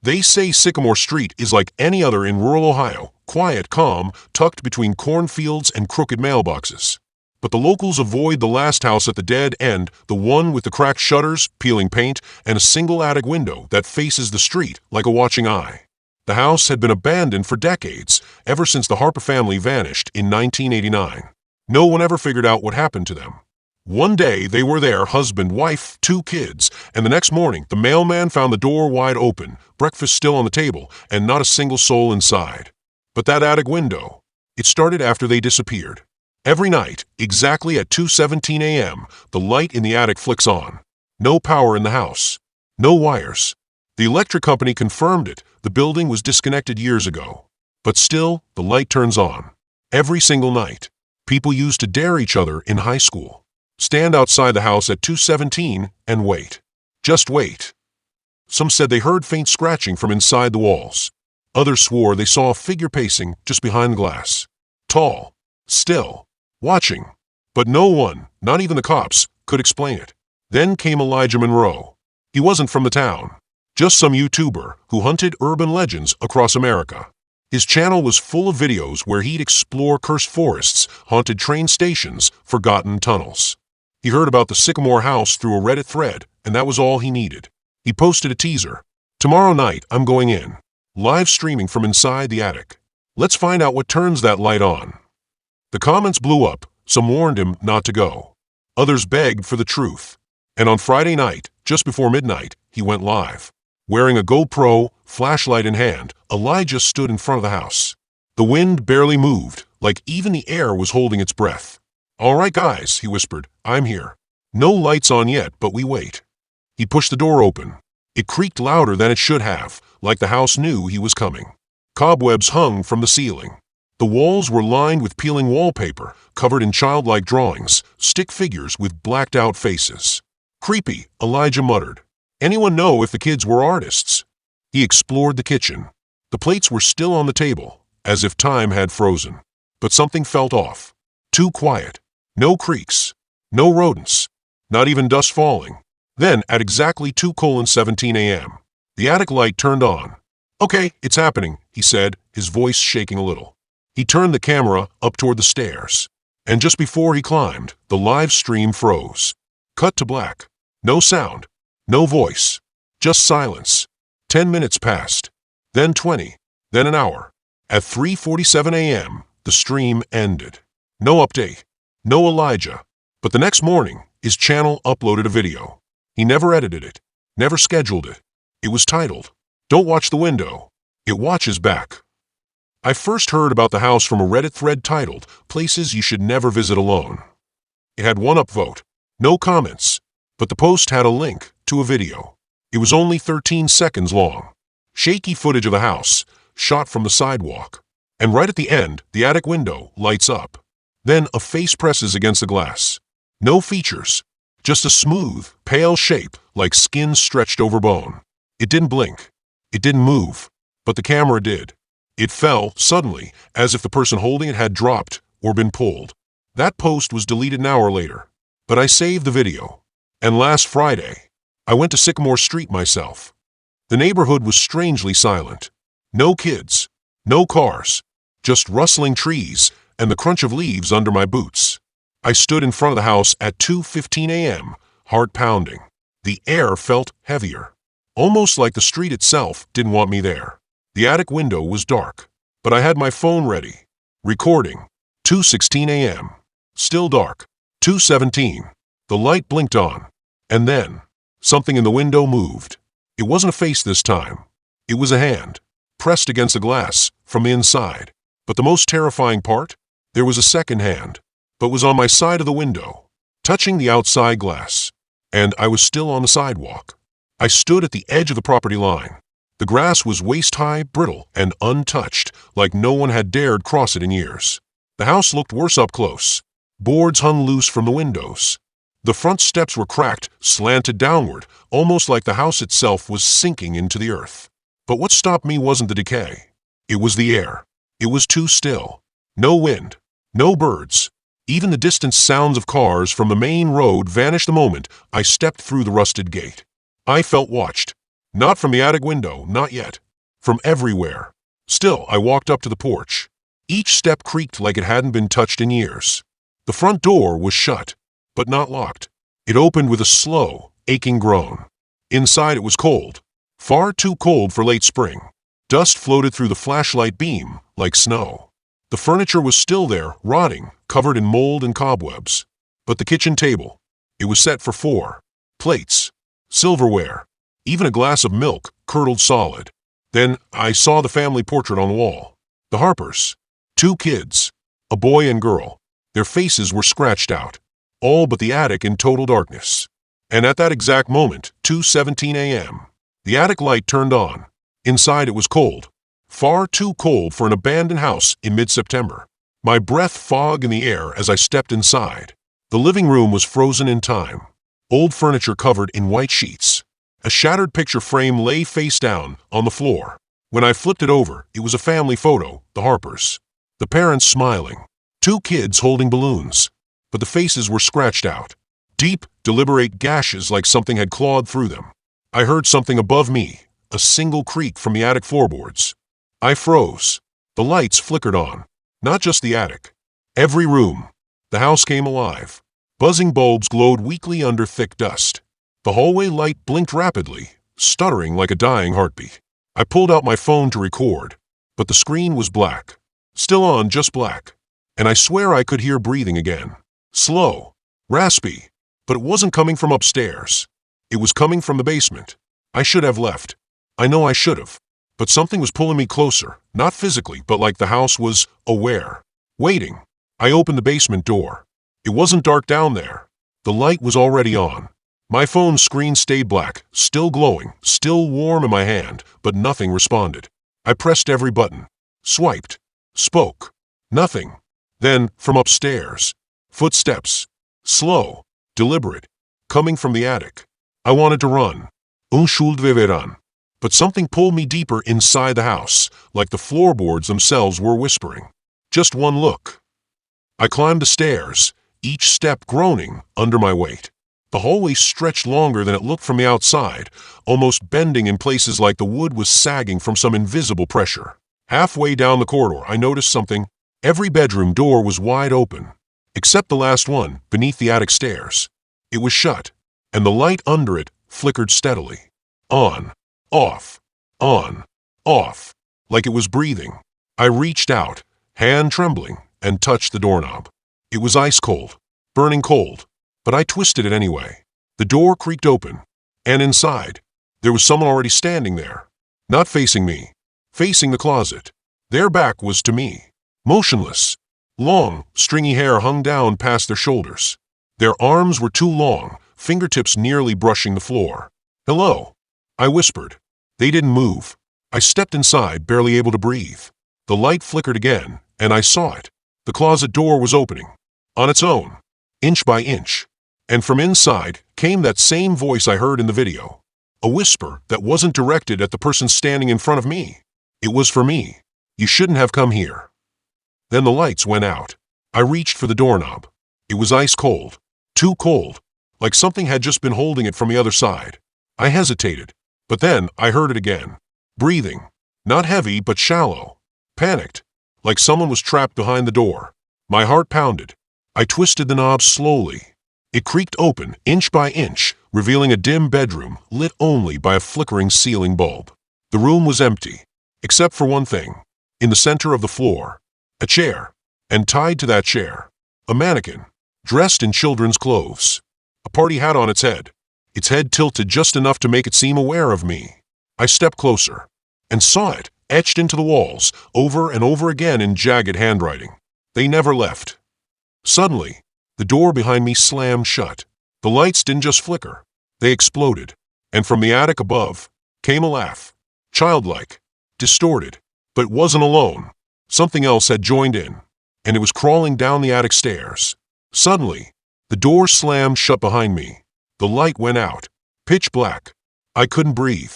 They say Sycamore Street is like any other in rural Ohio, quiet, calm, tucked between cornfields and crooked mailboxes. But the locals avoid the last house at the dead end, the one with the cracked shutters, peeling paint, and a single attic window that faces the street like a watching eye. The house had been abandoned for decades, ever since the Harper family vanished in 1989. No one ever figured out what happened to them. One day they were there, husband, wife, 2 kids, and the next morning the mailman found the door wide open, breakfast still on the table, and not a single soul inside. But that attic window, it started after they disappeared. Every night, exactly at 2:17 a.m., the light in the attic flicks on. No power in the house. No wires. The electric company confirmed it. The building was disconnected years ago. But still, the light turns on. Every single night. People used to dare each other in high school. Stand outside the house at 2:17 and wait. Just wait. Some said they heard faint scratching from inside the walls. Others swore they saw a figure pacing just behind the glass. Tall. Still. Watching. But no one, not even the cops, could explain it. Then came Elijah Monroe. He wasn't from the town. Just some YouTuber who hunted urban legends across America. His channel was full of videos where he'd explore cursed forests, haunted train stations, forgotten tunnels. He heard about the Sycamore house through a Reddit thread, and that was all he needed. He posted a teaser. Tomorrow night, I'm going in. Live streaming from inside the attic. Let's find out what turns that light on. The comments blew up. Some warned him not to go. Others begged for the truth. And on Friday night, just before midnight, he went live. Wearing a GoPro, flashlight in hand, Elijah stood in front of the house. The wind barely moved, like even the air was holding its breath. "All right, guys," he whispered, "I'm here. No lights on yet, but we wait." He pushed the door open. It creaked louder than it should have, like the house knew he was coming. Cobwebs hung from the ceiling. The walls were lined with peeling wallpaper, covered in childlike drawings, stick figures with blacked-out faces. "Creepy," Elijah muttered. "Anyone know if the kids were artists?" He explored the kitchen. The plates were still on the table, as if time had frozen. But something felt off. Too quiet. No creaks. No rodents. Not even dust falling. Then, at exactly 2:17 a.m., the attic light turned on. "Okay, it's happening," he said, his voice shaking a little. He turned the camera up toward the stairs. And just before he climbed, the live stream froze. Cut to black. No sound. No voice. Just silence. 10 minutes passed. Then 20. Then an hour. At 3:47 a.m., the stream ended. No update. No Elijah. But the next morning, his channel uploaded a video. He never edited it. Never scheduled it. It was titled, "Don't Watch the Window. It Watches Back." I first heard about the house from a Reddit thread titled, "Places You Should Never Visit Alone." It had one upvote. No comments. But the post had a link to a video. It was only 13 seconds long. Shaky footage of the house, shot from the sidewalk. And right at the end, the attic window lights up. Then a face presses against the glass. No features. Just a smooth, pale shape, like skin stretched over bone. It didn't blink. It didn't move. But the camera did. It fell, suddenly, as if the person holding it had dropped or been pulled. That post was deleted an hour later. But I saved the video. And last Friday, I went to Sycamore Street myself. The neighborhood was strangely silent. No kids. No cars. Just rustling trees and the crunch of leaves under my boots. I stood in front of the house at 2:15 a.m., heart pounding. The air felt heavier. Almost like the street itself didn't want me there. The attic window was dark. But I had my phone ready. Recording. 2:16 a.m. Still dark. 2:17. The light blinked on. And then, something in the window moved. It wasn't a face this time. It was a hand, pressed against the glass from the inside. But the most terrifying part? There was a second hand, but was on my side of the window, touching the outside glass. And I was still on the sidewalk. I stood at the edge of the property line. The grass was waist-high, brittle, and untouched, like no one had dared cross it in years. The house looked worse up close. Boards hung loose from the windows. The front steps were cracked, slanted downward, almost like the house itself was sinking into the earth. But what stopped me wasn't the decay. It was the air. It was too still. No wind. No birds. Even the distant sounds of cars from the main road vanished the moment I stepped through the rusted gate. I felt watched. Not from the attic window, not yet. From everywhere. Still, I walked up to the porch. Each step creaked like it hadn't been touched in years. The front door was shut, but not locked. It opened with a slow, aching groan. Inside it was cold. Far too cold for late spring. Dust floated through the flashlight beam like snow. The furniture was still there, rotting, covered in mold and cobwebs. But the kitchen table, it was set for 4. Plates, silverware, even a glass of milk curdled solid. Then I saw the family portrait on the wall. The Harpers. 2 kids, a boy and girl. Their faces were scratched out, all but the attic in total darkness. And at that exact moment, 2:17 a.m., the attic light turned on. Inside it was cold. Far too cold for an abandoned house in mid-September. My breath fogged in the air as I stepped inside. The living room was frozen in time. Old furniture covered in white sheets. A shattered picture frame lay face down on the floor. When I flipped it over, it was a family photo, the Harpers. The parents smiling. 2 kids holding balloons. But the faces were scratched out. Deep, deliberate gashes like something had clawed through them. I heard something above me, a single creak from the attic floorboards. I froze. The lights flickered on. Not just the attic. Every room. The house came alive. Buzzing bulbs glowed weakly under thick dust. The hallway light blinked rapidly, stuttering like a dying heartbeat. I pulled out my phone to record, but the screen was black. Still on, just black. And I swear I could hear breathing again. Slow, raspy, but it wasn't coming from upstairs. It was coming from the basement. I should have left. I know I should have. But something was pulling me closer, not physically, but like the house was aware. Waiting. I opened the basement door. It wasn't dark down there. The light was already on. My phone screen stayed black, still glowing, still warm in my hand, but nothing responded. I pressed every button. Swiped. Spoke. Nothing. Then, from upstairs, footsteps. Slow. Deliberate. Coming from the attic. I wanted to run. Unschuld but something pulled me deeper inside the house, like the floorboards themselves were whispering. Just one look. I climbed the stairs, each step groaning under my weight. The hallway stretched longer than it looked from the outside, almost bending in places like the wood was sagging from some invisible pressure. Halfway down the corridor, I noticed something. Every bedroom door was wide open, except the last one, beneath the attic stairs. It was shut, and the light under it flickered steadily. On. Off, on, off, like it was breathing. I reached out, hand trembling, and touched the doorknob. It was ice cold, burning cold, but I twisted it anyway. The door creaked open, and inside, there was someone already standing there. Not facing me, facing the closet. Their back was to me, motionless. Long, stringy hair hung down past their shoulders. Their arms were too long, fingertips nearly brushing the floor. "Hello," I whispered. They didn't move. I stepped inside, barely able to breathe. The light flickered again, and I saw it. The closet door was opening. On its own. Inch by inch. And from inside came that same voice I heard in the video. A whisper that wasn't directed at the person standing in front of me. It was for me. "You shouldn't have come here." Then the lights went out. I reached for the doorknob. It was ice cold. Too cold. Like something had just been holding it from the other side. I hesitated. But then I heard it again. Breathing. Not heavy, but shallow. Panicked. Like someone was trapped behind the door. My heart pounded. I twisted the knob slowly. It creaked open, inch by inch, revealing a dim bedroom lit only by a flickering ceiling bulb. The room was empty, except for one thing. In the center of the floor, a chair. And tied to that chair, a mannequin, dressed in children's clothes. A party hat on its head tilted just enough to make it seem aware of me. I stepped closer, and saw it, etched into the walls, over and over again in jagged handwriting. They never left. Suddenly, the door behind me slammed shut. The lights didn't just flicker, they exploded. And from the attic above, came a laugh. Childlike, distorted, but it wasn't alone. Something else had joined in, and it was crawling down the attic stairs. Suddenly, the door slammed shut behind me. The light went out. Pitch black. I couldn't breathe.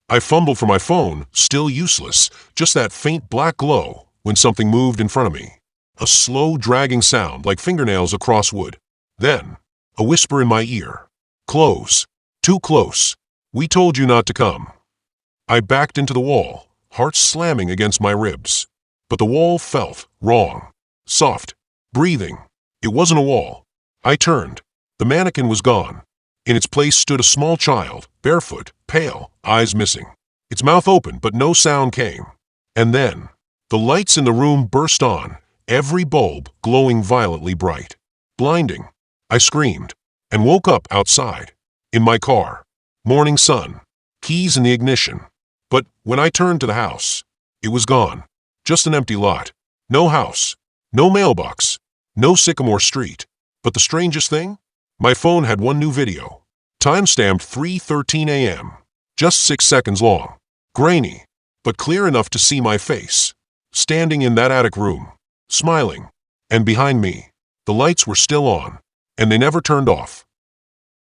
I fumbled for my phone, still useless, just that faint black glow, when something moved in front of me. A slow, dragging sound like fingernails across wood. Then, a whisper in my ear. "Close. Too close. We told you not to come." I backed into the wall, heart slamming against my ribs. But the wall felt wrong. Soft. Breathing. It wasn't a wall. I turned. The mannequin was gone. In its place stood a small child, barefoot, pale, eyes missing. Its mouth open, but no sound came. And then, the lights in the room burst on, every bulb glowing violently bright. Blinding. I screamed, and woke up outside. In my car. Morning sun. Keys in the ignition. But when I turned to the house, it was gone. Just an empty lot. No house. No mailbox. No Sycamore Street. But the strangest thing? My phone had one new video. Timestamped 3:13 a.m. Just 6 seconds long. Grainy, but clear enough to see my face. Standing in that attic room. Smiling. And behind me, the lights were still on. And they never turned off.